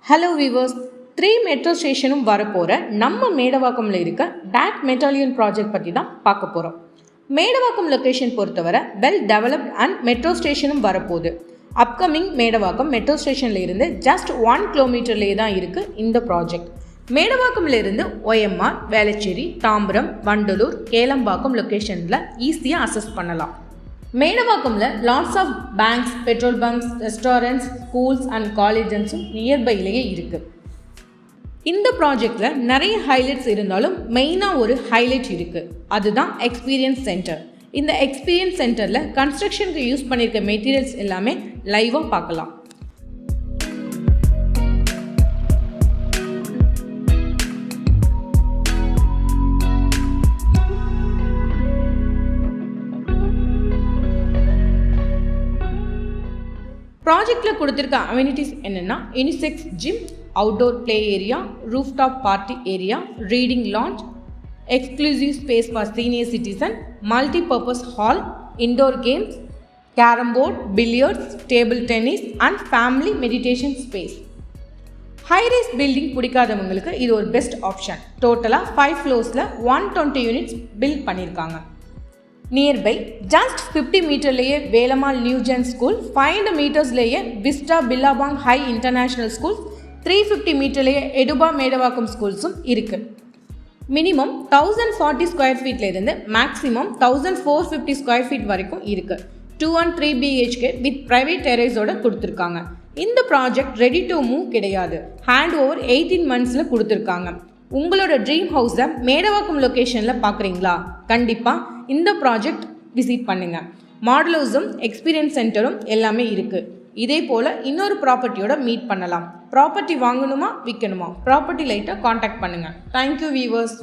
Hello viewers, 3 metro ஸ்டேஷனும் வரப்போகிற நம்ம மேடவாக்கமில் இருக்க டாக் மெட்டாலியன் ப்ராஜெக்ட் பற்றி தான் பார்க்க போகிறோம். மேடவாக்கம் லொக்கேஷன் பொறுத்தவரை வெல் டெவலப்ட் அண்ட் மெட்ரோ ஸ்டேஷனும் வரப்போகுது. அப்கமிங் மேடவாக்கம் மெட்ரோ ஸ்டேஷனில் இருந்து ஜஸ்ட் 1 கிலோமீட்டர்லேயே தான் இருக்குது இந்த ப்ராஜெக்ட். மேடவாக்கமில் இருந்து OMR, வேளச்சேரி, தாம்பரம், வண்டலூர், கேளம்பாக்கம் லொக்கேஷனில் ஈஸியாக அசஸ் பண்ணலாம். மேடவாக்கமில் lots of banks, petrol bunks, restaurants, schools and காலேஜஸும் நியர்பைலேயே இருக்குது. இந்த ப்ராஜெக்டில் நிறைய ஹைலைட்ஸ் இருந்தாலும் மெயினாக ஒரு ஹைலைட் இருக்குது, அதுதான் எக்ஸ்பீரியன்ஸ் சென்டர். இந்த எக்ஸ்பீரியன்ஸ் சென்டரில் கன்ஸ்ட்ரக்ஷனுக்கு யூஸ் பண்ணியிருக்க மெட்டீரியல்ஸ் எல்லாமே லைவாக பார்க்கலாம். ப்ராஜெக்டில் கொடுத்துருக்க அம்யூனிட்டிஸ் என்னென்னா unisex gym, outdoor play area, rooftop party area, reading lounge, exclusive space for senior citizen, multipurpose hall, indoor games, carrom board, billiards, table tennis and family meditation space. Highrise building பிடிக்காதவங்களுக்கு இது ஒரு best option. டோட்டலாக 5 ஃப்ளோர்ஸில் 120 units built பண்ணியிருக்காங்க. Nearby just 50 மீட்டர்லேயே Velammal Newgen school, 500 மீட்டர்ஸ்லேயே Vista Billabong High International schools, 350 மீட்டர்லேயே எடுபா மேடவாக்கம் ஸ்கூல்ஸும் இருக்குது. Minimum 1040 square ஃபீட்லேருந்து maximum 1450 square feet வரைக்கும் இருக்குது. 2 and 3 BHK வித் ப்ரைவேட் டெரேஸோடு கொடுத்துருக்காங்க. இந்த ப்ராஜெக்ட் ரெடி டு மூவ் கிடையாது, ஹேண்ட் ஓவர் 18 மந்த்ஸில் கொடுத்துருக்காங்க. உங்களோட ட்ரீம் ஹவுஸை மேடவாக்கம் லொக்கேஷனில் பார்க்குறீங்களா? கண்டிப்பாக இந்த ப்ராஜெக்ட் விசிட் பண்ணுங்கள். மாடலர்ஸும் எக்ஸ்பீரியன்ஸ் சென்டரும் எல்லாமே இருக்குது. இதே போல் இன்னொரு ப்ராப்பர்ட்டியோட மீட் பண்ணலாம். ப்ராப்பர்ட்டி வாங்கணுமா விற்கணுமா? ப்ராப்பர்ட்டி லைட்டாக காண்டாக்ட் பண்ணுங்கள். Thank you viewers.